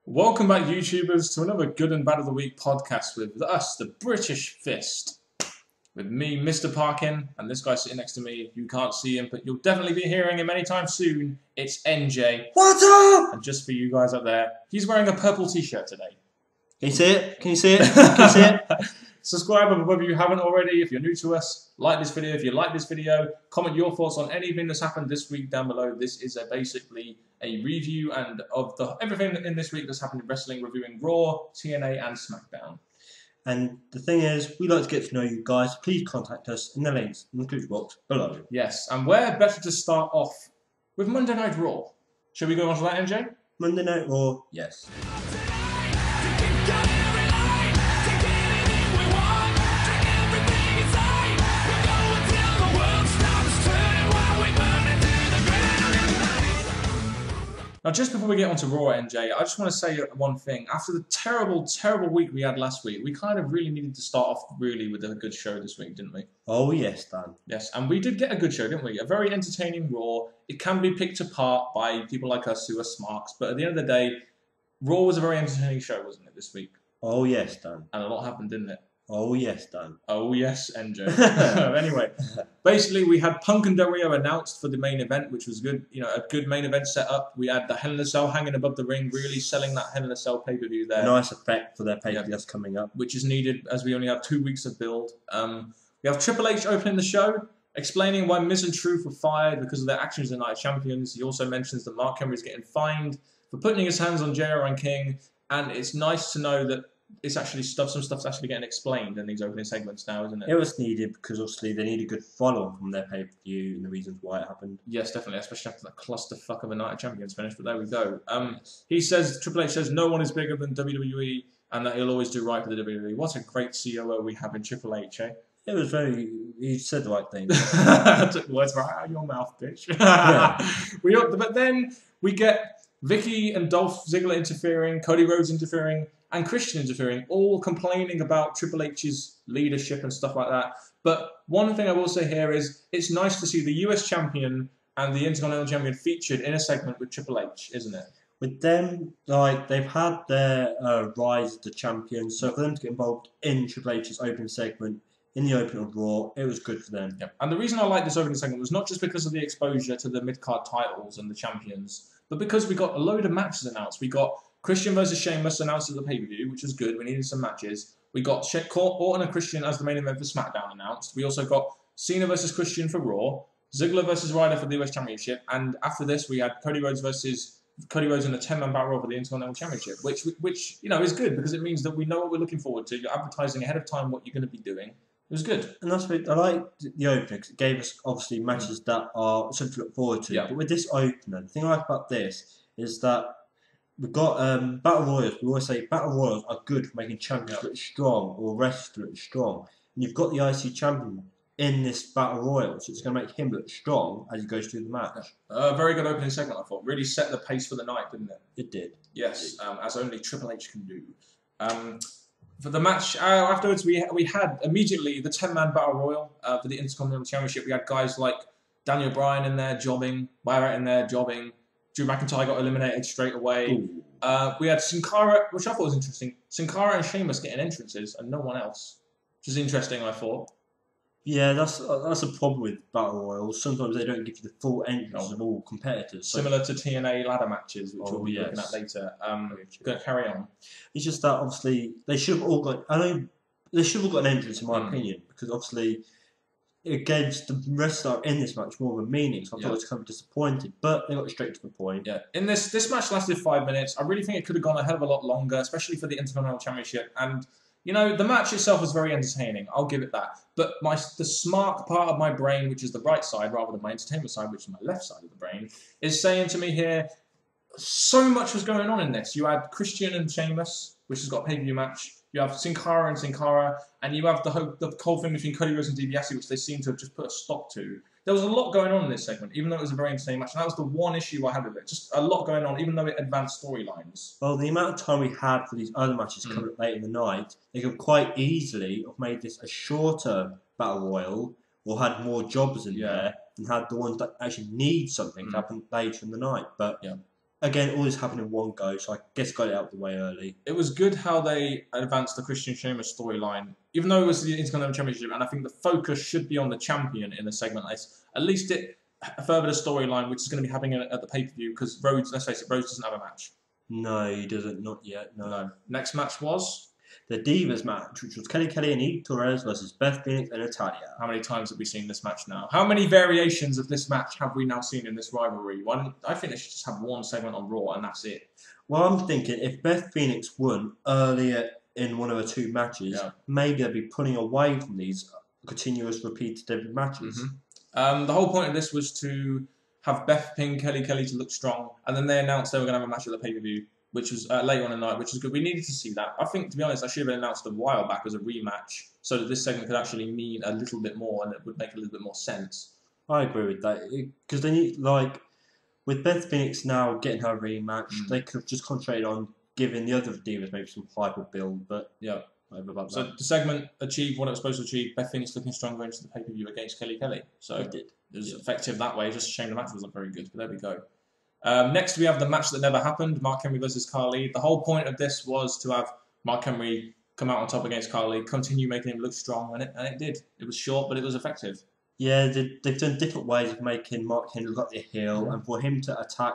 Welcome back, YouTubers, to another Good and Bad of the Week podcast with us, the British Fist. With me, Mr. Parkin, and this guy sitting next to me. You can't see him, but you'll definitely be hearing him anytime soon. It's NJ. What's up? And just for you guys up there, he's wearing a purple t-shirt today. Can you see it? Can you see it? Can you see it? Subscribe if you haven't already. If you're new to us, like this video. If you like this video, comment your thoughts on anything that's happened this week down below. This is basically a review and of everything in this week that's happened in wrestling, reviewing Raw, TNA, and SmackDown. And the thing is, we like to get to know you guys. Please contact us in the links in the description box below. Yes, and where better to start off with Monday Night Raw? Shall we go on to that, MJ? Monday Night Raw, yes. Now, just before we get on to Raw, NJ, I just want to say one thing. After the terrible, terrible week we had last week, we kind of really needed to start off really with a good show this week, didn't we? Oh, yes, Dan. Yes, and we did get a good show, didn't we? A very entertaining Raw. It can be picked apart by people like us who are smarks, but at the end of the day, Raw was a very entertaining show, wasn't it, this week? Oh, yes, Dan. And a lot happened, didn't it? Oh, yes, Dan. Oh, yes, NJ. Anyway, basically, we had Punk and Del Rio announced for the main event, which was good. You know, a good main event set up. We had the Hell in a Cell hanging above the ring, really selling that Hell in a Cell pay-per-view there. A nice effect for their pay-per-view that's coming up. Which is needed, as we only have 2 weeks of build. We have Triple H opening the show, explaining why Miz and Truth were fired because of their actions as Night Champions. He also mentions that Mark Henry is getting fined for putting his hands on JR and King. And it's nice to know that it's actually some stuff's actually getting explained in these opening segments now, isn't it? It was needed because obviously they need a good follow-on from their pay-per-view and the reasons why it happened. Yes, definitely, especially after that clusterfuck of a Night of Champions finish, but there we go. He says, Triple H says, no one is bigger than WWE and that he'll always do right for the WWE. What a great COO we have in Triple H, eh? It was very... He said the right thing. I took the words right out of your mouth, bitch. Yeah. But then we get Vicky and Dolph Ziggler interfering, Cody Rhodes interfering, and Christian interfering, all complaining about Triple H's leadership and stuff like that. But one thing I will say here is it's nice to see the US champion and the Intercontinental champion featured in a segment with Triple H, isn't it? With them, like, they've had their rise to champions, so for them to get involved in Triple H's opening segment, in the opening of Raw, it was good for them. Yep. And the reason I like this opening segment was not just because of the exposure to the mid-card titles and the champions, but because we got a load of matches announced. We got Christian versus Sheamus announced at the pay-per-view, which was good. We needed some matches. We got Orton and Christian as the main event for SmackDown announced. We also got Cena versus Christian for Raw, Ziggler versus Ryder for the US Championship, and after this we had Cody Rhodes in a 10-man battle royal for the Intercontinental Championship, which you know is good because it means that we know what we're looking forward to. You're advertising ahead of time what you're going to be doing. It was good. And that's what I like the opener because it gave us obviously matches that are something to look forward to. Yeah. But with this opener, the thing I like about this is that we've got Battle Royals. We always say Battle Royals are good for making champions look strong or wrestlers look strong. And you've got the IC champion in this Battle Royal, so it's going to make him look strong as he goes through the match. Very good opening segment, I thought. Really set the pace for the night, didn't it? It did. Yes, as only Triple H can do. For the match afterwards, we had immediately the 10-man Battle Royal for the Intercontinental Championship. We had guys like Daniel Bryan in there jobbing, Wyatt in there jobbing. Drew McIntyre got eliminated straight away. We had Sin Cara, which I thought was interesting. Sin Cara and Sheamus getting entrances and no one else, which is interesting, I thought. Yeah, that's a problem with Battle Royals. Sometimes they don't give you the full entrance of all competitors. So. Similar to TNA ladder matches, which we'll be looking at later. Going to carry on. It's just that obviously they should have all got. I know they should have got an entrance, in my opinion, because obviously it gives the wrestler in this match more of a meaning. So I thought I was kind of disappointed, but they got straight to the point. Yeah, in this match lasted 5 minutes. I really think it could have gone a hell of a lot longer, especially for the Intercontinental Championship. And you know, the match itself was very entertaining. I'll give it that. But the smart part of my brain, which is the right side rather than my entertainment side, which is my left side of the brain, is saying to me here, so much was going on in this. You had Christian and Sheamus, which has got a pay-per-view match. You have Sin Cara and Sin Cara, and you have the whole thing between Cody Rhodes and DiBiase, which they seem to have just put a stop to. There was a lot going on in this segment, even though it was a very entertaining match. And that was the one issue I had with it. Just a lot going on, even though it advanced storylines. Well, the amount of time we had for these other matches coming up late in the night, they could quite easily have made this a shorter Battle Royal or had more jobbers in there and had the ones that actually need something to happen later in the night. But again, all this happened in one go, so I guess got it out of the way early. It was good how they advanced the Christian Sheamus storyline, even though it was the Intercontinental Championship, and I think the focus should be on the champion in a segment like this. At least it furthered a storyline, which is going to be happening at the pay-per-view, because Rhodes, let's face it, Rhodes doesn't have a match. No, he doesn't. Not yet. No. Next match was the Divas match, which was Kelly and Eve Torres versus Beth Phoenix and Natalya. How many times have we seen this match now? How many variations of this match have we now seen in this rivalry? I think they should just have one segment on Raw and that's it. Well, I'm thinking if Beth Phoenix won earlier in one of her 2 matches, maybe they'd be pulling away from these continuous repeated matches. The whole point of this was to have Beth pin Kelly to look strong, and then they announced they were going to have a match at the pay-per-view, which was later on in the night, which was good. We needed to see that. I think, to be honest, I should have been announced a while back as a rematch, so that this segment could actually mean a little bit more, and it would make a little bit more sense. I agree with that, because they need, like, with Beth Phoenix now getting her rematch, they could have just concentrated on giving the other Divas maybe some hype or build, but yeah. About so that. The segment achieved what it was supposed to achieve. Beth Phoenix looking stronger into the pay-per-view against Kelly. So it was effective that way. Just a shame the match wasn't very good, but there we go. Next, we have the match that never happened, Mark Henry versus Carly. The whole point of this was to have Mark Henry come out on top against Carly, continue making him look strong, and it did. It was short, but it was effective. Yeah, they've done different ways of making Mark Henry look like the heel, and for him to attack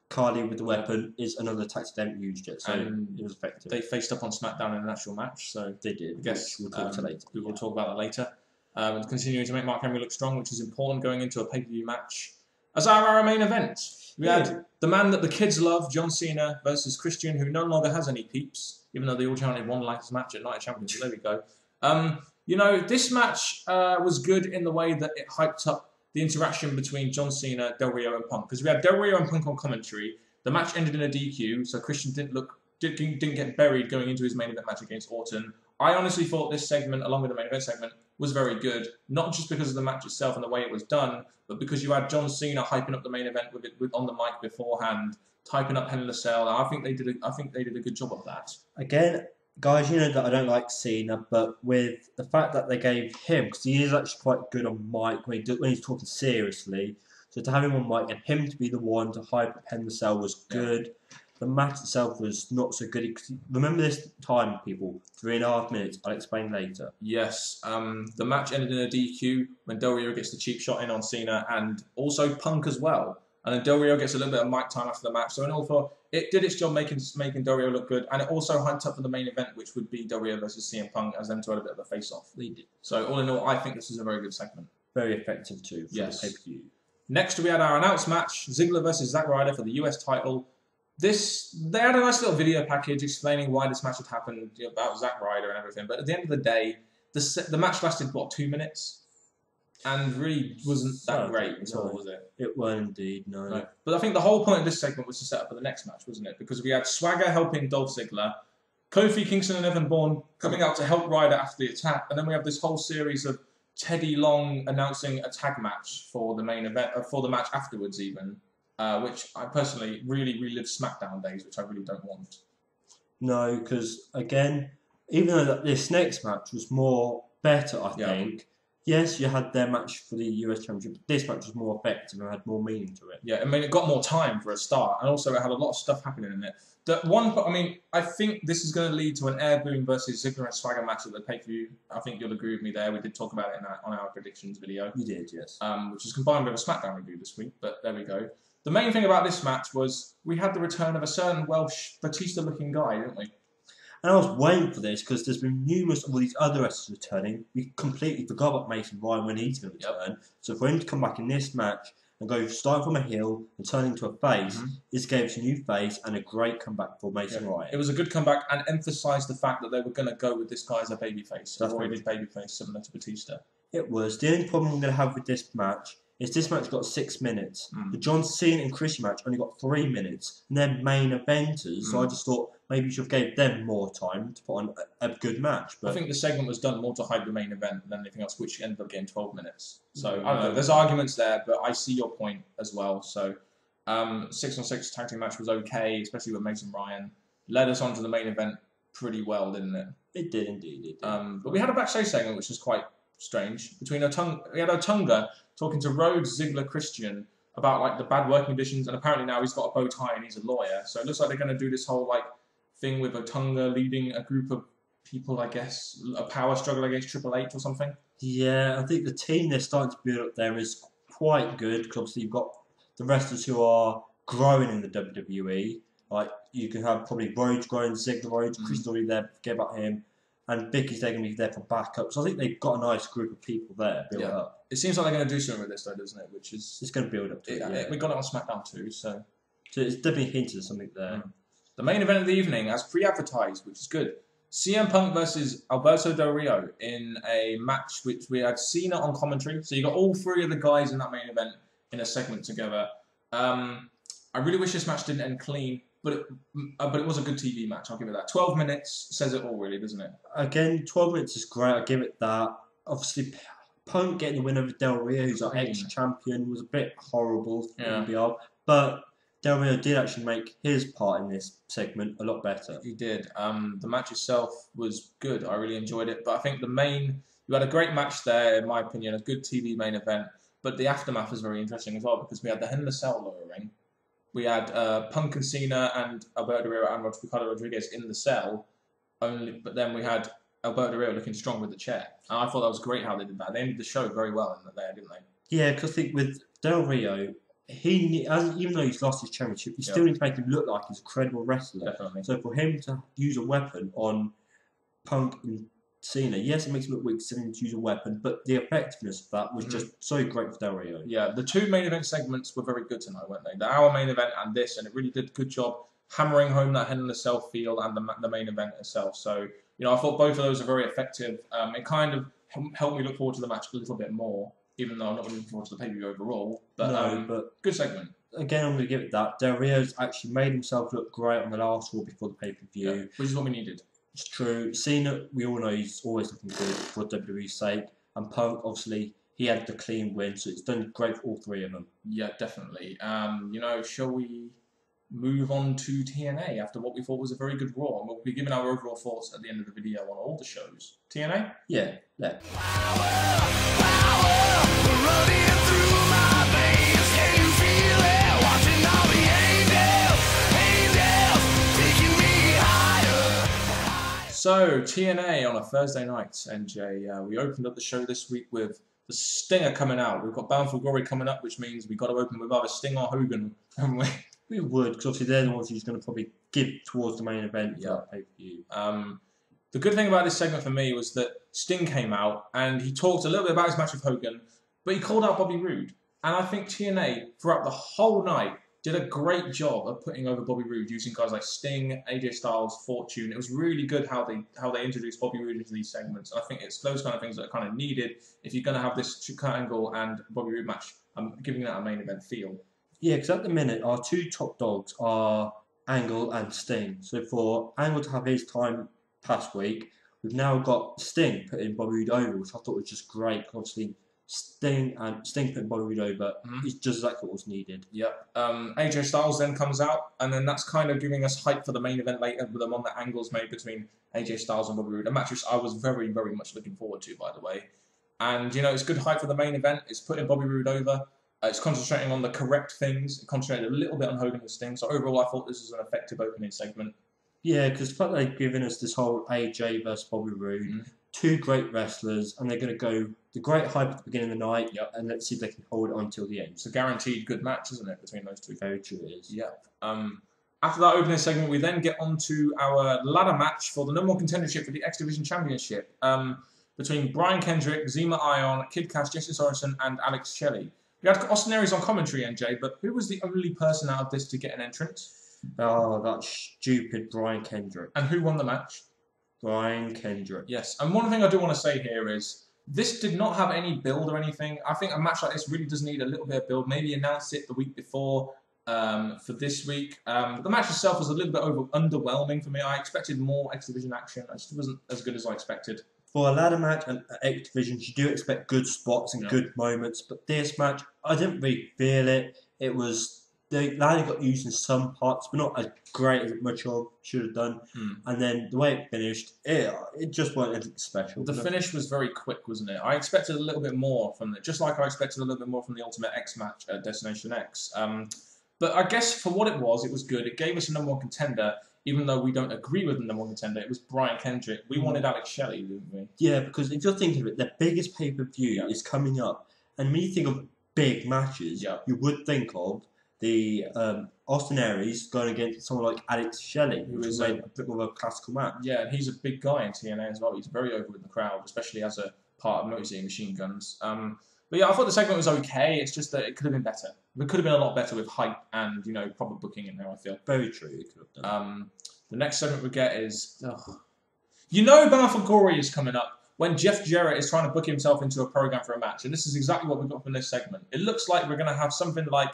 Carly with the weapon is another tactic they haven't used yet, so it was effective. They faced up on SmackDown in an actual match, so they did. I guess we'll talk later. We will talk about that later. Continuing to make Mark Henry look strong, which is important going into a pay-per-view match. As our main event, we had the man that the kids love, John Cena, versus Christian, who no longer has any peeps, even though they all chanted one last match at Night of Champions. So there we go. You know, this match was good in the way that it hyped up the interaction between John Cena, Del Rio, and Punk. Because we had Del Rio and Punk on commentary. The match ended in a DQ, so Christian didn't get buried going into his main event match against Orton. I honestly thought this segment, along with the main event segment, was very good. Not just because of the match itself and the way it was done, but because you had John Cena hyping up the main event on the mic beforehand, typing up Hell in a Cell. I think they did a good job of that. Again, guys, you know that I don't like Cena, but with the fact that they gave him, because he is actually quite good on mic when he's talking seriously, so to have him on mic and him to be the one to hype up Hell in a Cell was good. The match itself was not so good. Remember this time, people, 3.5 minutes. I'll explain later. Yes, the match ended in a DQ when Del Rio gets the cheap shot in on Cena and also Punk as well. And then Del Rio gets a little bit of mic time after the match. So in all for it did its job making Del Rio look good, and it also hyped up for the main event, which would be Del Rio versus CM Punk, as them two had a bit of a face-off. They did. So all in all, I think this is a very good segment. Very effective too for the pay-per-view. Next, we had our announced match: Ziggler versus Zack Ryder for the US title. They had a nice little video package explaining why this match had happened, about Zack Ryder and everything. But at the end of the day, the match lasted 2 minutes. And really wasn't that great at all, was it? It wasn't indeed, no. But I think the whole point of this segment was to set up for the next match, wasn't it? Because we had Swagger helping Dolph Ziggler, Kofi Kingston and Evan Bourne coming out to help Ryder after the attack, and then we have this whole series of Teddy Long announcing a tag match for the main event, for the match afterwards even, which I personally really relive SmackDown days, which I really don't want. No, because again, even though this next match was more better, I think. Yes, you had their match for the US Championship, but this match was more effective and had more meaning to it. Yeah, I mean, it got more time for a start, and also it had a lot of stuff happening in it. I think this is going to lead to an Air Boom versus Ziggler and Swagger match at the pay-per-view. I think you'll agree with me there. We did talk about it on our predictions video. We did, yes. Which is combined with a SmackDown review this week, but there we go. The main thing about this match was we had the return of a certain Welsh Batista-looking guy, didn't we? And I was waiting for this because there's been numerous of all these other wrestlers returning. We completely forgot about Mason Ryan when he's going to return. So for him to come back in this match and go starting from a heel and turn into a face, this gave us a new face and a great comeback for Mason Ryan. It was a good comeback and emphasised the fact that they were going to go with this guy as a babyface. That's already babyface, similar to Batista. It was. The only problem I'm going to have with this match is this match got 6 minutes. The John Cena and Christian match only got 3 minutes. And they're main eventers, so I just thought maybe you should have gave them more time to put on a good match. But I think the segment was done more to hype the main event than anything else, which ended up getting 12 minutes. So, I don't know, there's arguments there, but I see your point as well. So, 6-on-6 tag team match was okay, especially with Mason Ryan. Led us on to the main event pretty well, didn't it? It did, indeed. It did. But we had a backstage segment, which was quite strange. We had Otunga talking to Rhodes, Ziggler, Christian, about like the bad working conditions, and apparently now he's got a bow tie and he's a lawyer. So it looks like they're going to do this whole like thing with Otunga leading a group of people, I guess, a power struggle against Triple H or something. Yeah, I think the team they're starting to build up there is quite good because obviously you've got the wrestlers who are growing in the WWE. Like you can have probably Rhodes growing, Ziggler Rhodes, Chris already there, forget about him, and Vicky's they're going to be there for backup. So I think they've got a nice group of people there built up. It seems like they're going to do something with this though, doesn't it? Which is it's going to build up to it. We got it on SmackDown too, so it's definitely hinted at something there. The main event of the evening, as pre-advertised, which is good. CM Punk versus Alberto Del Rio in a match which we had Cena on commentary. So you got all three of the guys in that main event in a segment together. I really wish this match didn't end clean, but it was a good TV match. I'll give it that. 12 minutes says it all, really, doesn't it? Again, 12 minutes is great. I'll give it that. Obviously, Punk getting the win over Del Rio, who's our ex-champion, was a bit horrible. But Del Rio did actually make his part in this segment a lot better. He did. The match itself was good. I really enjoyed it. But I think you had a great match there, in my opinion, a good TV main event. But the aftermath was very interesting as well because we had the Hell in a Cell lower ring. We had Punk and Cena and Alberto Del Rio and Ricardo Rodriguez in the cell. But then we had Alberto Del Rio looking strong with the chair. And I thought that was great how they did that. They ended the show very well in there, didn't they? Yeah, because I think with Del Rio, even though he's lost his championship, he still needs to make him look like he's a credible wrestler. Definitely. So for him to use a weapon on Punk and Cena, yes, it makes him look weak to use a weapon, but the effectiveness of that was just so great for Del Rio. Yeah, the two main event segments were very good tonight, weren't they? The hour main event and this, and it really did a good job hammering home that Hell in a Cell feel and the main event itself. So, I thought both of those are very effective. It kind of helped me look forward to the match a little bit more, even though I'm not really looking forward to the pay-per-view overall. But good segment. Again, I'm going to give it that. Del Rio's actually made himself look great on the last Raw before the pay-per-view. Which is what we needed. It's true. Cena, we all know he's always looking good for WWE's sake. And Punk, obviously, he had the clean win, so it's done great for all three of them. Yeah, definitely. Shall we move on to TNA after what we thought was a very good Raw? And we'll be giving our overall thoughts at the end of the video on all the shows. TNA? Yeah. Running through my veins, can you feel it? Watching all the angels taking me higher. So, TNA on a Thursday night, NJ. We opened up the show this week with the Stinger coming out. We've got Bound for Glory coming up, which means we've got to open with either Sting or Hogan, haven't we? We would, because obviously they're the ones who's going to probably give towards the main event for that pay-per-view. The good thing about this segment for me was that Sting came out and he talked a little bit about his match with Hogan, but he called out Bobby Roode. And I think TNA, throughout the whole night, did a great job of putting over Bobby Roode, using guys like Sting, AJ Styles, Fortune. It was really good how they introduced Bobby Roode into these segments. And I think it's those kind of things that are kind of needed if you're going to have this Kurt Angle and Bobby Roode match. I'm giving that a main event feel. Yeah, because at the minute, our two top dogs are Angle and Sting. So for Angle to have his time past week, we've now got Sting putting Bobby Roode over, which I thought was just great. Obviously, Sting putting Bobby Roode over is just exactly what was needed. Yep. AJ Styles then comes out, and then that's kind of giving us hype for the main event later with the one that Angle's made between AJ Styles and Bobby Roode. A match which I was very, very much looking forward to, by the way. And, it's good hype for the main event. It's putting Bobby Roode over. It's concentrating on the correct things. It concentrated a little bit on Hogan and Sting. So overall, I thought this was an effective opening segment. Yeah, because the fact they've given us this whole AJ versus Bobby Roode, two great wrestlers, and they're going to go the great hype at the beginning of the night, and let's see if they can hold it on until the end. It's a guaranteed good match, isn't it, between those two? Very true it is. Yep. After that opening segment, we then get on to our ladder match for the number one contendership for the X Division Championship between Brian Kendrick, Zema Ion, Kid Cash, Jesse Sorensen, and Alex Shelley. We had Austin Aries on commentary, NJ, but who was the only person out of this to get an entrance? Oh, that stupid Brian Kendrick. And who won the match? Brian Kendrick. Yes, and one thing I do want to say here is this did not have any build or anything. I think a match like this really does need a little bit of build. Maybe announce it the week before for this week. The match itself was a little bit underwhelming for me. I expected more X Division action. It just wasn't as good as I expected. For a ladder match and X Division, you do expect good spots and good moments, but this match, I didn't really feel it. It was they only got used in some parts, but not as great as much of should have done. And then the way it finished, it just wasn't anything special. The finish was very quick, wasn't it? I expected a little bit more from it, just like I expected a little bit more from the Ultimate X match at Destination X. But I guess for what it was good. It gave us a #1 contender, even though we don't agree with the #1 contender. It was Brian Kendrick. We wanted Alex Shelley, didn't we? Yeah, because if you're thinking of it, the biggest pay-per-view is coming up. And when you think of big matches, you would think of the Austin Aries going against someone like Alex Shelley, who is a bit more of a classical match. Yeah, and he's a big guy in TNA as well. He's very over with the crowd, especially as a part of Motor City Machine Guns. But yeah, I thought the segment was okay. It's just that it could have been better. It could have been a lot better with hype and, proper booking in there, I feel. Very true. It could have done. The next segment we get is... Bound for Glory is coming up when Jeff Jarrett is trying to book himself into a program for a match. And this is exactly what we got from this segment. It looks like we're going to have something like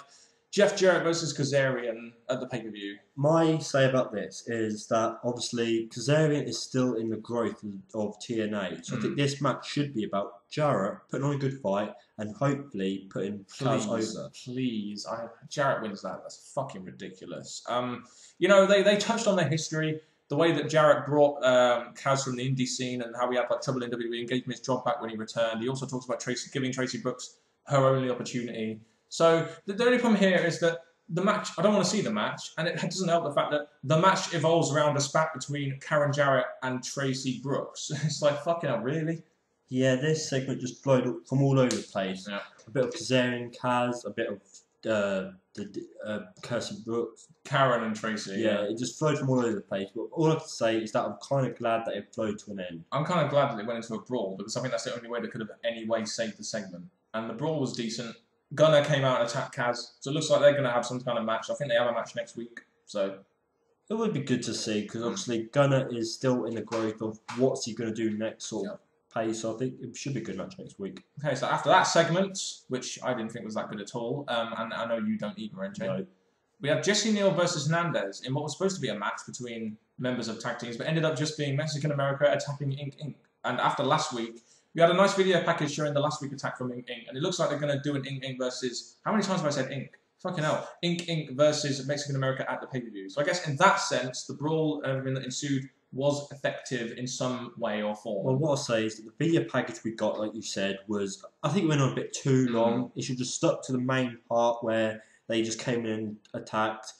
Jeff Jarrett versus Kazarian at the pay-per-view. My say about this is that, obviously, Kazarian is still in the growth of TNA. So I think this match should be about Jarrett putting on a good fight and hopefully putting Kaz over. Please. Jarrett wins that. That's fucking ridiculous. They touched on their history, the way that Jarrett brought Kaz from the indie scene and how he had trouble in WWE and gave him his job back when he returned. He also talks about giving Tracy Brooks her only opportunity. So the only problem here is that the match, I don't want to see the match, and it doesn't help the fact that the match evolves around a spat between Karen Jarrett and Tracy Brooks. It's like, fucking hell, really? Yeah, this segment just flowed from all over the place. Yeah. A bit of Kazarian, Kaz, a bit of Kirsty Brooks. Karen and Tracy. Yeah, it just flowed from all over the place. But all I have to say is that I'm kind of glad that it flowed to an end. I'm kind of glad that it went into a brawl, because I think that's the only way they could have anyway saved the segment. And the brawl was decent. Gunner came out and attacked Kaz, so it looks like they're going to have some kind of match. I think they have a match next week, so... It would be good to see, because obviously Gunner is still in the growth of what's he going to do next sort of pace, so I think it should be a good match next week. Okay, so after that segment, which I didn't think was that good at all, and I know you don't either, NJ, No. we have Jesse Neal versus Hernandez in what was supposed to be a match between members of tag teams, but ended up just being Mexican America attacking Inc. Inc. And after last week, we had a nice video package showing the last week attack from Inc. Inc. And it looks like they're going to do an Inc. Inc. versus... How many times have I said Inc.? Fucking hell. Inc. Inc. versus Mexican America at the pay-per-view. So I guess in that sense, the brawl and everything that ensued was effective in some way or form. Well, what I'll say is that the video package we got, like you said, was... I think it went on a bit too long. It should just stuck to the main part where they just came in and attacked.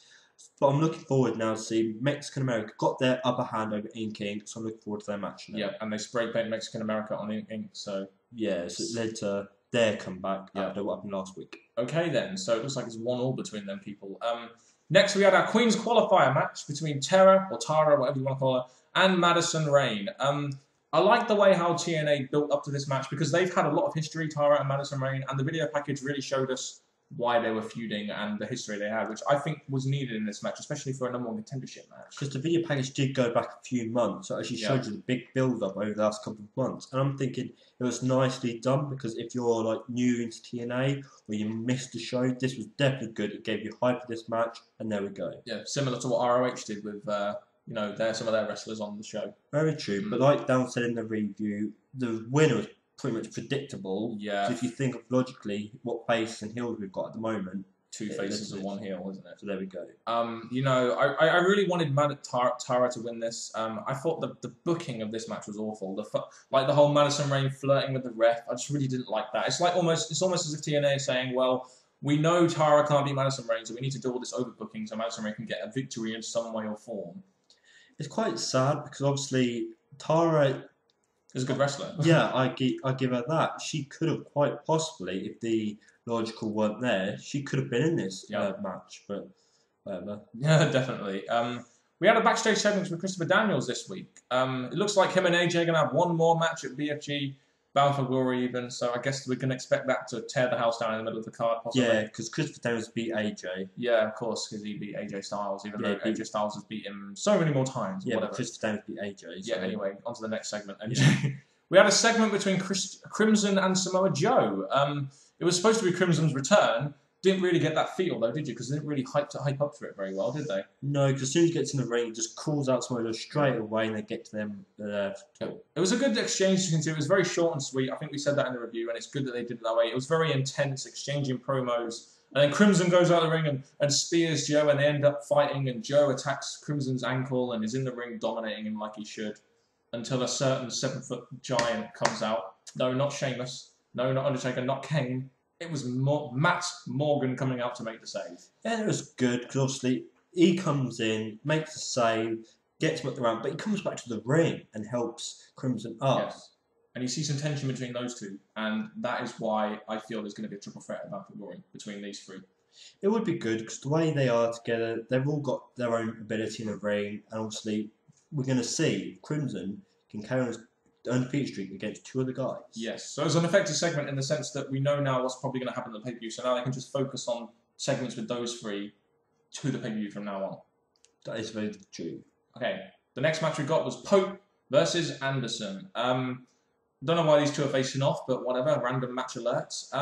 But I'm looking forward now to see Mexican America got their upper hand over Inc. Inc. So I'm looking forward to their match now. Yeah, and they spray paint Mexican America on Inc. Inc. So... Yeah, so it led to their comeback after what happened last week. Okay then, so it looks like it's 1-1 between them people. Next we had our Queen's Qualifier match between Tara, whatever you want to call her, and Madison Rayne. I like the way how TNA built up to this match because they've had a lot of history, Tara and Madison Rayne, and the video package really showed us why they were feuding and the history they had, which I think was needed in this match, especially for a #1 contendership match. Because the video package did go back a few months, so it actually showed you the big build-up over the last couple of months. And I'm thinking it was nicely done because if you're like new into TNA or you missed the show, this was definitely good. It gave you hype for this match, and there we go. Yeah, similar to what ROH did with some of their wrestlers on the show. Very true. But like Dan said in the review, the winner was pretty much predictable. Yeah. So if you think of logically what faces and heels we've got at the moment, 2 faces and 1 heel, isn't it? So there we go. I really wanted Tara to win this. I thought the booking of this match was awful. The whole Madison Rayne flirting with the ref, I just really didn't like that. It's almost as if TNA is saying, well, we know Tara can't beat Madison Rayne, so we need to do all this overbooking so Madison Rayne can get a victory in some way or form. It's quite sad because obviously Tara is a good wrestler. Yeah, I give her that. She could have quite possibly, if the logical weren't there, she could have been in this match, but whatever. Yeah, definitely. We had a backstage segment with Christopher Daniels this week. It looks like him and AJ are going to have one more match at BFG, Bound for Glory even, so I guess we can expect that to tear the house down in the middle of the card, possibly. Yeah, because Christopher Daniels beat AJ. Yeah, of course, because he beat AJ Styles, even though AJ Styles has beat him so many more times. Yeah, but Christopher Daniels beat AJ. So. Yeah, anyway, on to the next segment. We had a segment between Crimson and Samoa Joe. It was supposed to be Crimson's return. Didn't really get that feel, though, did you? Because they didn't really hype up for it very well, did they? No, because as soon as he gets in the ring, he just calls out Samoa Joe straight away and they get to them. It was a good exchange, you can see. It was very short and sweet. I think we said that in the review, and it's good that they did it that way. It was very intense, exchanging promos. And then Crimson goes out of the ring and spears Joe, and they end up fighting, and Joe attacks Crimson's ankle and is in the ring dominating him like he should, until a certain 7-foot giant comes out. No, not Sheamus. No, not Undertaker. Not Kane. It was Matt Morgan coming out to make the save. Yeah, it was good, because obviously he comes in, makes the save, gets him up the ramp, but he comes back to the ring and helps Crimson up. Yes. And you see some tension between those two, and that is why I feel there's going to be a triple threat about the glory between these three. It would be good, because the way they are together, they've all got their own ability in the ring, and obviously we're going to see if Crimson can carry on the undefeated streak against two other guys. Yes, so it's an effective segment in the sense that we know now what's probably going to happen in the pay-per-view, so now they can just focus on segments with those three to the pay-per-view from now on. That is very true. Okay, the next match we got was Pope versus Anderson. Don't know why these two are facing off, but whatever, random match alerts.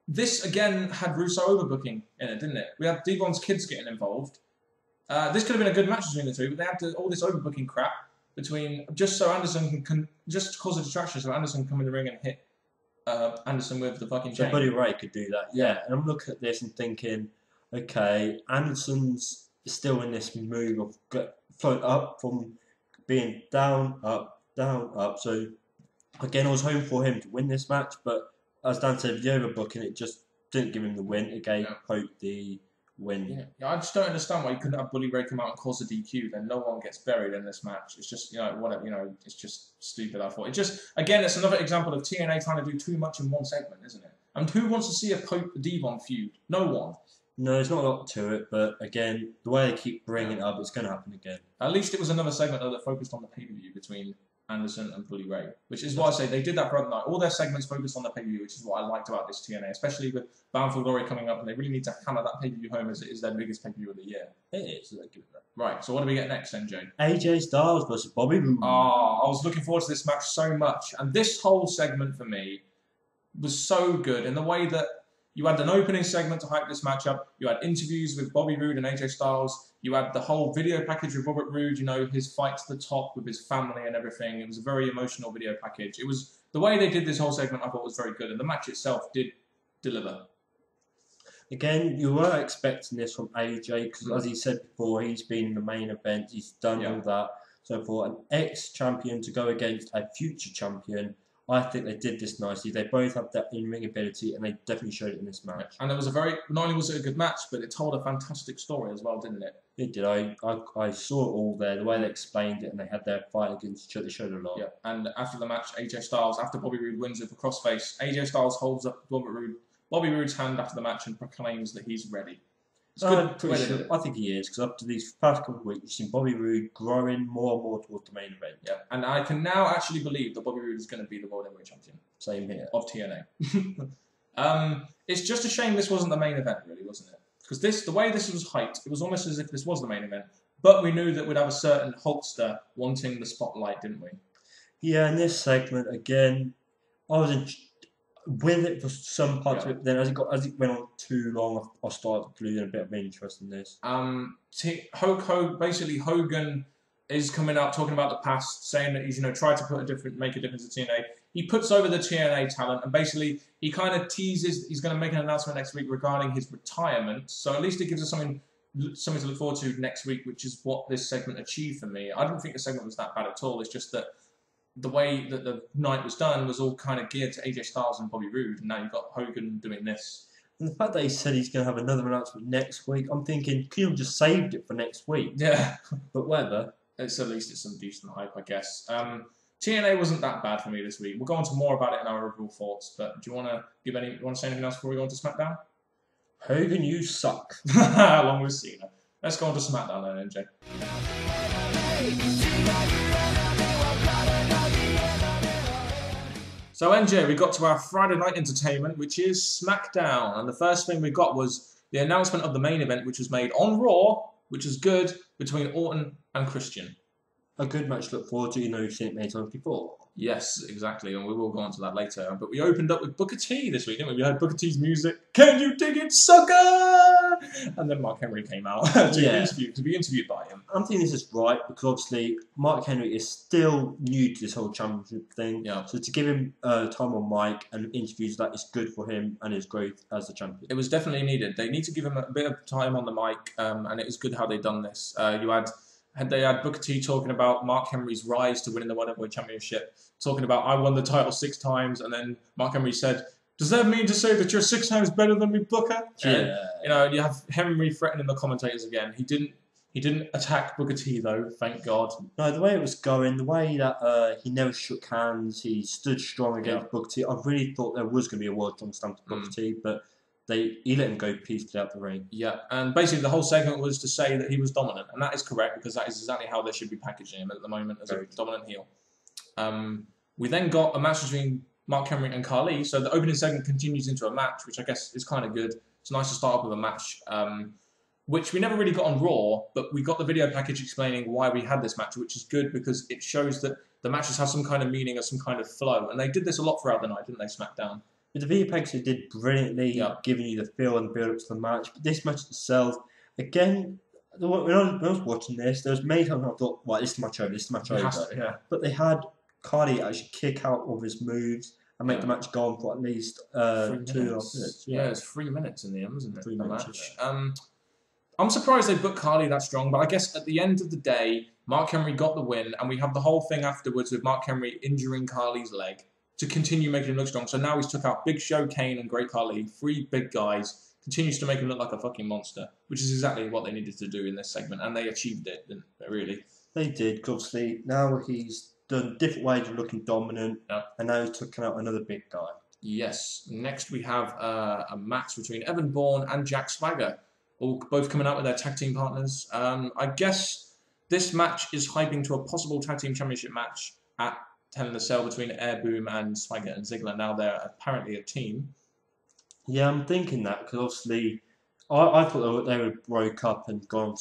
This, again, had Russo overbooking in it, didn't it? We had Devon's kids getting involved. This could have been a good match between the two, but they had all this overbooking crap between, just so Anderson can just cause a distraction, so Anderson can come in the ring and hit Anderson with the fucking chain. So Buddy Ray could do that, yeah. And I'm looking at this and thinking, okay, Anderson's still in this move of float up from being down, up, so again, I was hoping for him to win this match, but as Dan said, the overbooking, it just didn't give him the win. It gave Pope the win. Yeah, I just don't understand why you couldn't have Bully Ray come out and cause a DQ. Then no one gets buried in this match. It's just, whatever. It's just stupid. I thought it just, again, it's another example of TNA trying to do too much in one segment, isn't it? And who wants to see a Pope Devon feud? No one. No, there's not a lot to it, but again, the way they keep bringing it up, it's going to happen again. At least it was another segment that focused on the pay-per-view between Anderson and Bully Ray, which is why I say they did that for other night. All their segments focused on the pay-per-view, which is what I liked about this TNA, especially with Bound for Glory coming up, and they really need to hammer that pay-per-view home as it is their biggest pay-per-view of the year. It is, so give it that. Right, so what do we get next then, Jay? AJ Styles versus Bobby Roode. I was looking forward to this match so much, and this whole segment for me was so good in the way that you had an opening segment to hype this match up, you had interviews with Bobby Roode and AJ Styles, you had the whole video package with Robert Roode, his fight to the top with his family and everything. It was a very emotional video package. It was, the way they did this whole segment I thought was very good, and the match itself did deliver. Again, you were expecting this from AJ, because as he said before, he's been in the main event, he's done all that. So for an ex-champion to go against a future champion, I think they did this nicely. They both have that in-ring ability, and they definitely showed it in this match. And it was not only was it a good match, but it told a fantastic story as well, didn't it? It did. I saw it all there, the way they explained it, and they had their fight against each other. They showed a lot. Yeah. And after the match, AJ Styles, after Bobby Roode wins with a crossface, AJ Styles holds up Bobby Roode's hand after the match and proclaims that he's ready. It's good. Pretty sure. I think he is, because up to these past couple of weeks, you've seen Bobby Roode growing more and more towards the main event. Yeah, and I can now actually believe that Bobby Roode is going to be the World Heavyweight Champion. Same here. Of TNA. It's just a shame this wasn't the main event, really, wasn't it? Because the way this was hyped, it was almost as if this was the main event, but we knew that we'd have a certain Hulkster wanting the spotlight, didn't we? Yeah, in this segment, again, I was with it for some parts of it, then as it went on too long, I started losing a bit of interest in this. Basically Hogan is coming out talking about the past, saying that he's tried to make a difference in TNA. He puts over the TNA talent, and basically he kind of teases he's going to make an announcement next week regarding his retirement. So at least it gives us something to look forward to next week, which is what this segment achieved for me. I didn't think the segment was that bad at all. It's just that the way that the night was done was all kind of geared to AJ Styles and Bobby Roode, and now you've got Hogan doing this. And the fact that he said he's going to have another announcement next week, I'm thinking, could you have just saved it for next week? Yeah. But whatever. At least it's some decent hype, I guess. TNA wasn't that bad for me this week. We'll go on to more about it in our overall thoughts, but do you want to say anything else before we go on to SmackDown? Hogan, you suck. Along with Cena. Let's go on to SmackDown then, NJ. So NJ, we got to our Friday night entertainment, which is SmackDown. And the first thing we got was the announcement of the main event, which was made on Raw, which is good, between Orton and Christian. A good match to look forward to, you've seen it many times before. Yes, exactly, and we will go on to that later. But we opened up with Booker T this week, didn't we? We had Booker T's music, "Can You Dig It, Sucker?" And then Mark Henry came out to be interviewed by him. I'm thinking this is right because obviously Mark Henry is still new to this whole championship thing. Yeah. So to give him time on mic and interviews, that is good for him and his growth as a champion. It was definitely needed. They need to give him a bit of time on the mic, and it was good how they done this. They had Booker T talking about Mark Henry's rise to winning the World Heavyweight Championship, talking about I won the title 6 times, and then Mark Henry said, "Does that mean to say that you're 6 times better than me, Booker?" Yeah. And, you have Henry threatening the commentators again. He didn't attack Booker T though, thank God. No, the way it was going, the way that he never shook hands, he stood strong against Booker T. I really thought there was going to be a world strong stamp to Booker T, but he let him go peacefully out the ring. Yeah, and basically the whole segment was to say that he was dominant, and that is correct because that is exactly how they should be packaging him at the moment as a dominant heel. We then got a match between Mark Henry and Khali, so the opening segment continues into a match, which I guess is kind of good. It's nice to start off with a match, which we never really got on Raw, but we got the video package explaining why we had this match, which is good because it shows that the matches have some kind of meaning or some kind of flow, and they did this a lot throughout the night, didn't they, SmackDown? But the video package they did brilliantly, giving you the feel and build up to the match. But this match itself, again, when I was watching this, there was many times I thought, "Right, this is the match over, this is the match over." Yeah. But they had Cardi actually kick out of his moves and make the match go on for at least 2.5 minutes. Yeah, it's 3 minutes in the end, wasn't it? 3 minutes. I'm surprised they booked Carly that strong, but I guess at the end of the day, Mark Henry got the win, and we have the whole thing afterwards with Mark Henry injuring Carly's leg to continue making him look strong. So now he's took out Big Show, Kane, and Great Khali, 3 big guys, continues to make him look like a fucking monster, which is exactly what they needed to do in this segment, and they achieved it, didn't they, really? They did, obviously. Now he's done different ways of looking dominant, and now he's taken out another big guy. Yes. Next we have a match between Evan Bourne and Jack Swagger, both coming out with their tag team partners. I guess this match is hyping to a possible tag team championship match at Hell in a Cell between Air Boom and Swagger and Ziggler. Now they're apparently a team. Yeah, I'm thinking that because obviously I thought they would broke up and gone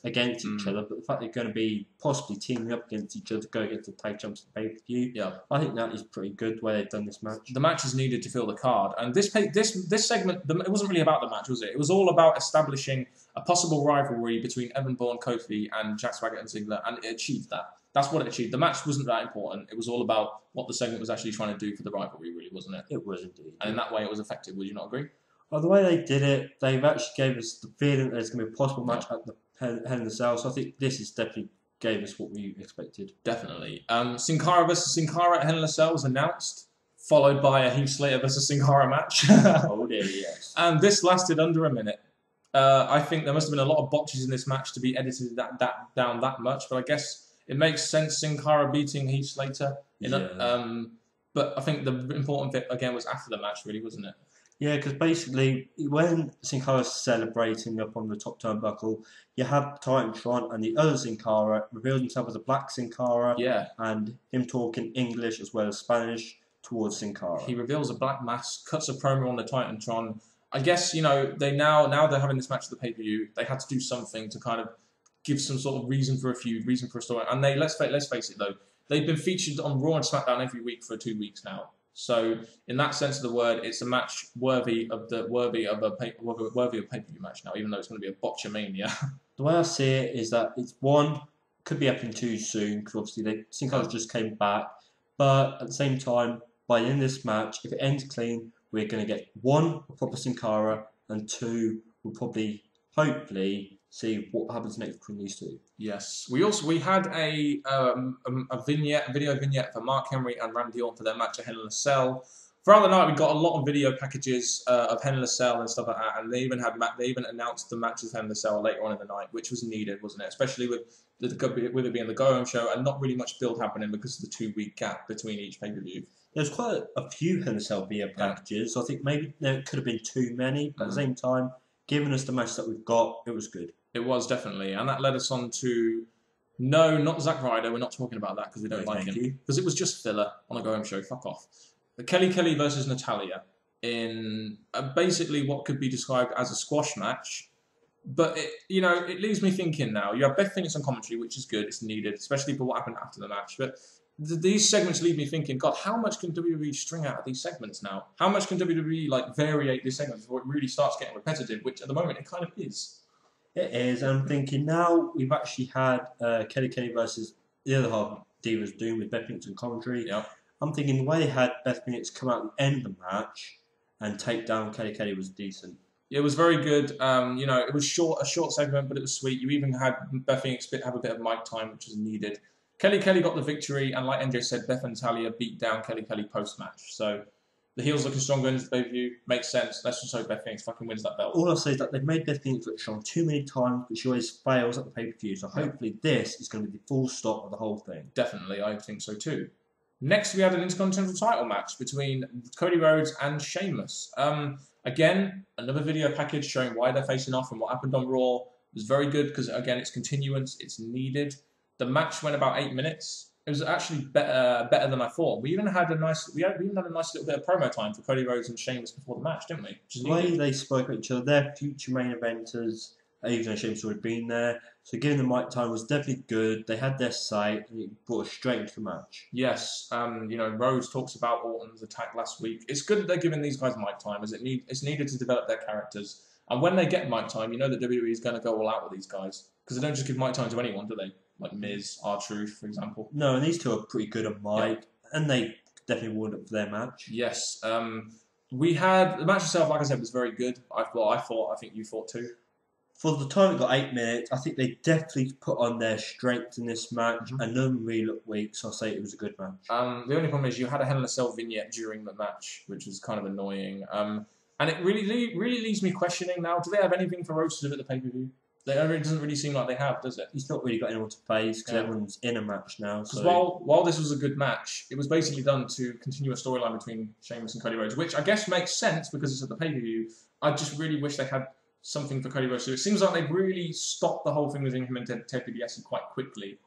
against each other, but the fact they're going to be possibly teaming up against each other to go against the tag champs pay-per-view, I think that is pretty good the way they've done this match. The match is needed to fill the card, and this segment, it wasn't really about the match, was it? It was all about establishing a possible rivalry between Evan Bourne, Kofi, and Jack Swagger and Ziggler, and it achieved that. That's what it achieved. The match wasn't that important. It was all about what the segment was actually trying to do for the rivalry, really, wasn't it? It was indeed. And in that way, it was effective. Would you not agree? Well, the way they did it, they've actually gave us the feeling that there's going to be a possible match at the Hell in the Cell. So I think this is definitely gave us what we expected. Definitely. Sin Cara versus Sin Cara at Hell in a Cell was announced, followed by a Heath Slater versus Sin Cara match. Oh dear, yes. And this lasted under a minute. I think there must have been a lot of botches in this match to be edited down that much, but I guess it makes sense Sin Cara beating Heath Slater. But I think the important bit, again, was after the match, really, wasn't it? Yeah, because basically, when Sin Cara's celebrating up on the top turnbuckle, you have Titantron and the other Sin Cara reveals himself as a black Sin Cara, and him talking English as well as Spanish towards Sin Cara. He reveals a black mask, cuts a promo on the Titantron. I guess, they're having this match at the pay-per-view. They had to do something to kind of give some sort of reason for a feud, reason for a story. And let's face it though, they've been featured on Raw and SmackDown every week for 2 weeks now. So in that sense of the word, it's a match worthy of a pay-per-view match now, even though it's going to be a botchamania. The way I see it is that it's one, could be happening too soon because obviously Sin Cara just came back, but at the same time, by the end of this match, if it ends clean, we're going to get 1, a proper Sin Cara, and 2, we'll probably, hopefully, see what happens next between these two. Yes, we had a video vignette for Mark Henry and Randy Orton for their match at Hell in a Cell. Throughout the night, we got a lot of video packages of Hell in a Cell and stuff like that, and they even announced the matches of Hell in a Cell later on in the night, which was needed, wasn't it? Especially with it being the go-home show and not really much build happening because of the 2-week gap between each pay-per-view. There's quite a few Hell in a Cell video packages. So I think maybe there could have been too many, but at the same time, given us the match that we've got, it was good. It was, definitely. And that led us on to... No, not Zack Ryder. We're not talking about that because we don't like him. Because it was just filler on a go-home show. Fuck off. Kelly versus Natalya in basically what could be described as a squash match. But, it leaves me thinking now. You have Beth Phoenix on commentary, which is good. It's needed, especially for what happened after the match. But these segments leave me thinking, God, how much can WWE string out of these segments now? How much can WWE like variate these segments before it really starts getting repetitive? Which at the moment it kind of is. It is. I'm thinking now we've actually had Kelly versus the other half of Divas Doom with Beth Phoenix and commentary. Yep. I'm thinking the way they had Beth Phoenix come out at the end of the match and take down Kelly was decent. It was very good. It was a short segment, but it was sweet. You even had Beth Phoenix have a bit of mic time, which was needed. Kelly got the victory, and like NJ said, Beth and Talia beat down Kelly post-match. So the heels looking stronger in the pay-per-view. Makes sense. Let's just hope Beth Phoenix fucking wins that belt. All I'll say is that they've made Beth Phoenix look strong too many times, but she always fails at the pay-per-view. So hopefully this is going to be the full stop of the whole thing. Definitely, I think so too. Next, we had an Intercontinental title match between Cody Rhodes and Sheamus. Again, another video package showing why they're facing off and what happened on Raw. It was very good because, again, it's continuance, it's needed. The match went about 8 minutes. It was actually better than I thought. We even had a nice little bit of promo time for Cody Rhodes and Sheamus before the match, didn't we? The way they spoke at each other, their future main eventers, even though Sheamus already been there. So giving them mic time was definitely good. They had their say, and it brought us straight into the match. Yes, Rhodes talks about Orton's attack last week. It's good that they're giving these guys mic time, as it's needed to develop their characters. And when they get mic time, you know that WWE is going to go all out with these guys. Because they don't just give mic time to anyone, do they? Like Miz, R-Truth, for example. No, and these two are pretty good on mic, and they definitely warmed up for their match. Yes. We had... The match itself, like I said, was very good. I think you thought too. For the time it got 8 minutes, I think they definitely put on their strength in this match, and none of them really looked weak, so I'll say it was a good match. The only problem is you had a Hell in a Cell vignette during the match, which was kind of annoying. And it really leaves me questioning now, do they have anything for Rhodes to do at the pay-per-view? It doesn't really seem like they have, does it? He's not really got anyone to face because everyone's in a match now. Because while this was a good match, it was basically done to continue a storyline between Sheamus and Cody Rhodes, which I guess makes sense because it's at the pay-per-view. I just really wish they had something for Cody Rhodes to do. It seems like they've really stopped the whole thing between him and Ted DiBiase quite quickly.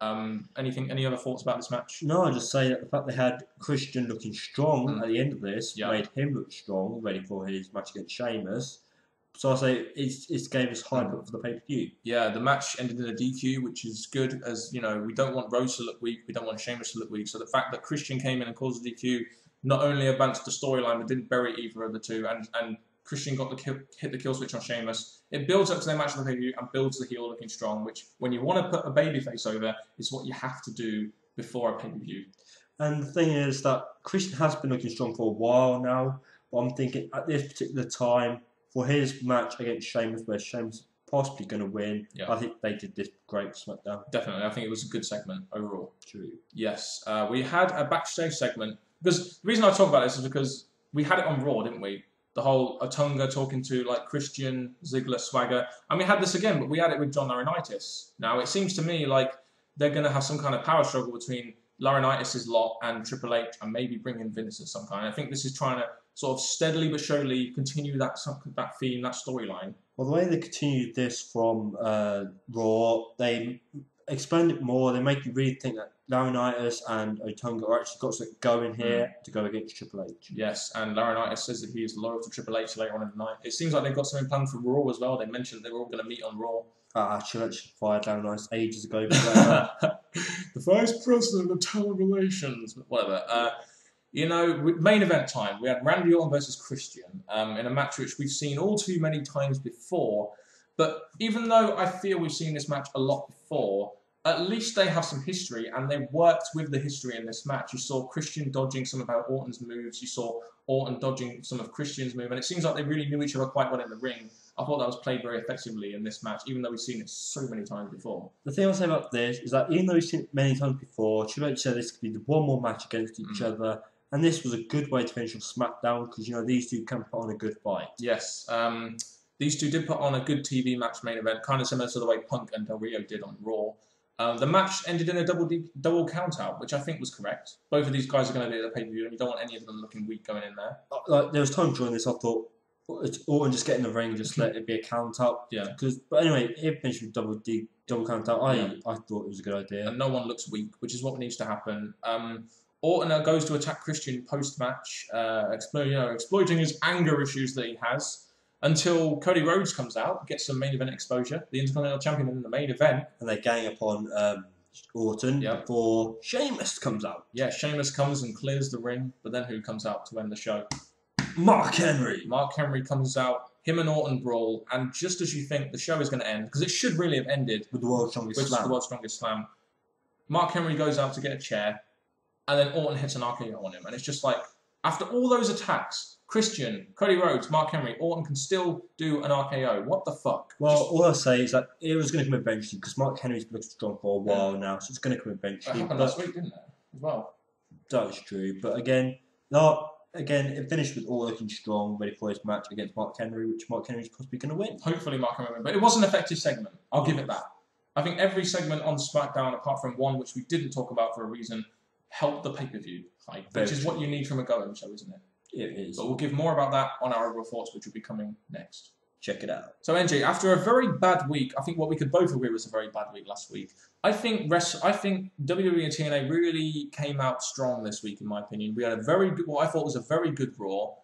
Any other thoughts about this match? No, I just say that the fact they had Christian looking strong at the end of this made him look strong, ready for his match against Sheamus. So I say it's gave us hype up for the pay-per-view. Yeah, the match ended in a DQ, which is good, as we don't want Rhodes to look weak, we don't want Sheamus to look weak. So the fact that Christian came in and caused a DQ not only advanced the storyline, but didn't bury either of the two, and Christian hit the kill switch on Sheamus. It builds up to their match of the pay-per-view and builds the heel looking strong, which when you want to put a babyface over, is what you have to do before a pay-per-view. And the thing is that Christian has been looking strong for a while now, but I'm thinking at this particular time, for his match against Sheamus, where Sheamus is possibly going to win, I think they did this great for SmackDown. Definitely, I think it was a good segment overall. True. Yes, we had a backstage segment, because the reason I talk about this is because we had it on Raw, didn't we? The whole Otunga talking to like Christian, Ziggler, Swagger, and we had this again, but we had it with John Laurinaitis. Now it seems to me like they're going to have some kind of power struggle between Laurinaitis' lot and Triple H, and maybe bring in Vince of some kind. I think this is trying to sort of steadily but surely continue that theme, that storyline. Well, the way they continued this from Raw, they expand it more. They make you really think that Laurinaitis and Otunga are actually got something going here to go against Triple H. Yes, and Laurinaitis says that he is loyal to Triple H later on in the night. It seems like they've got something planned for Raw as well. They mentioned they were all going to meet on Raw. Triple H fired Laurinaitis ages ago. The Vice President of Talent Relations, whatever. Main event time. We had Randy Orton versus Christian in a match which we've seen all too many times before. But even though I feel we've seen this match a lot before, at least they have some history, and they worked with the history in this match. You saw Christian dodging some of Orton's moves. You saw Orton dodging some of Christian's moves. And it seems like they really knew each other quite well in the ring. I thought that was played very effectively in this match, even though we've seen it so many times before. The thing I'll say about this is that even though we've seen it many times before, Triple H said this could be the one more match against each other. And this was a good way to finish off SmackDown because, these two can put on a good fight. Yes. These two did put on a good TV match main event, kind of similar to the way Punk and Del Rio did on Raw. The match ended in a double count-out, which I think was correct. Both of these guys are going to be at the pay-per-view, and you don't want any of them looking weak going in there. There was times during this I thought, it's Orton just get in the ring and just let it be a count-out. Yeah. But anyway, it finished with double count-out. I thought it was a good idea. And no one looks weak, which is what needs to happen. Orton goes to attack Christian post-match, exploiting his anger issues that he has, until Cody Rhodes comes out, gets some main event exposure, the Intercontinental Champion in the main event. And they gang upon Orton Yep. before Sheamus comes out. Yeah, Sheamus comes and clears the ring, but then who comes out to end the show? Mark Henry. Mark Henry comes out, him and Orton brawl, and just as you think the show is going to end, because it should really have ended With the World's Strongest with Slam. the World's Strongest Slam, Mark Henry goes out to get a chair, and then Orton hits an RKO on him, and it's just like, after all those attacks, Christian, Cody Rhodes, Mark Henry, Orton can still do an RKO. What the fuck? Well, all I'll say is that it was going to come eventually because Mark Henry's been looking strong for a while now, so it's going to come That eventually. happened last week, didn't it? As well. That was true. But again, it finished with all looking strong, ready for his match against Mark Henry, which Mark Henry's possibly going to win. Hopefully Mark Henry will win. But it was an effective segment. I'll give it that. I think every segment on SmackDown, apart from one which we didn't talk about for a reason, helped the pay-per-view hype, which is what you need from a go-home show, isn't it? It is. But we'll give more about that on our overall thoughts, which will be coming next. Check it out. So NJ, after a very bad week, I think what we could both agree was a very bad week last week. I think WWE and TNA really came out strong this week, in my opinion. We had a very good, what I thought was a very good Raw,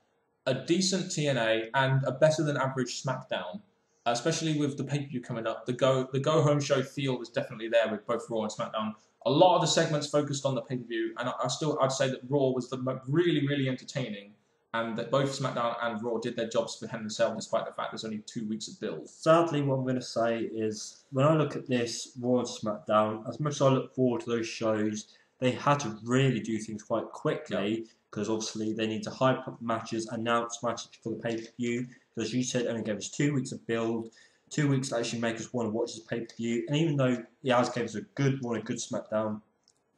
a decent TNA, and a better than average SmackDown. Especially with the pay-per-view coming up, the go home show feel was definitely there with both Raw and SmackDown. A lot of the segments focused on the pay-per-view, and I'd say that Raw was really, really entertaining, and that both SmackDown and Raw did their jobs for Hell in a Cell, despite the fact there's only 2 weeks of build. Sadly, what I'm going to say is, when I look at this Raw and SmackDown, as much as I look forward to those shows, they had to really do things quite quickly, because obviously they need to hype up matches, announce matches for the pay-per-view, because as you said, it only gave us 2 weeks of build, 2 weeks to actually make us want to watch this pay-per-view, and even though it has gave us a good Raw and a good SmackDown,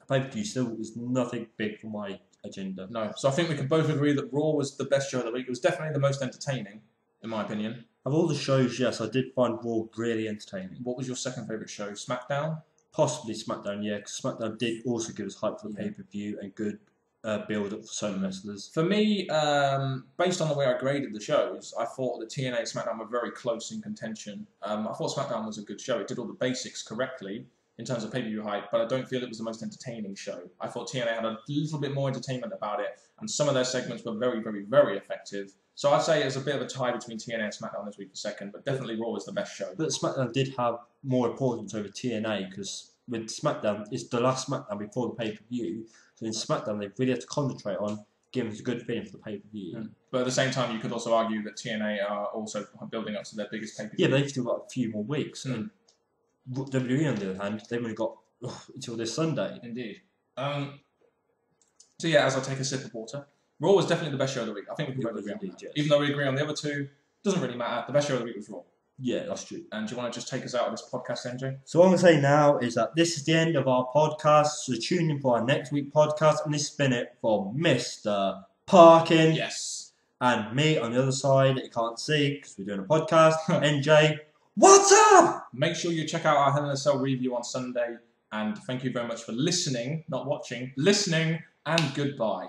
the pay-per-view still is nothing big for my agenda. No, so I think we can both agree that Raw was the best show of the week. It was definitely the most entertaining, in my opinion. Of all the shows, yes, I did find Raw really entertaining. What was your second favourite show? SmackDown? Possibly SmackDown, yeah, because SmackDown did also give us hype for the Yeah. pay-per-view and good build-up for certain wrestlers. For me, based on the way I graded the shows, I thought that TNA and SmackDown were very close in contention. I thought SmackDown was a good show. It did all the basics correctly in terms of pay-per-view hype, but I don't feel it was the most entertaining show. I thought TNA had a little bit more entertainment about it, and some of their segments were very, very, very effective. So I'd say it was a bit of a tie between TNA and SmackDown this week for second, but definitely Raw was the best show. But SmackDown did have more importance over TNA because with SmackDown, it's the last SmackDown before the pay-per-view. So in SmackDown, they really have to concentrate on giving us a good feeling for the pay-per-view. But at the same time, you could also argue that TNA are also building up to their biggest pay-per-view. Yeah, but they've still got a few more weeks. And WWE, on the other hand, they've only got until this Sunday. Indeed. So yeah, as I take a sip of water, Raw was definitely the best show of the week. I think we can It both was agree on indeed, that. yes. Even though we agree on the other two, doesn't really matter. The best show of the week was Raw. Yeah, that's true. And do you want to just take us out of this podcast, NJ? So what I'm going to say now is that this is the end of our podcast. So tune in for our next week podcast. And this has been it for Mr. Parkin. Yes. And me on the other side that you can't see because we're doing a podcast. NJ, what's up? Make sure you check out our Hell in a Cell review on Sunday. And thank you very much for listening, not watching, listening, and goodbye.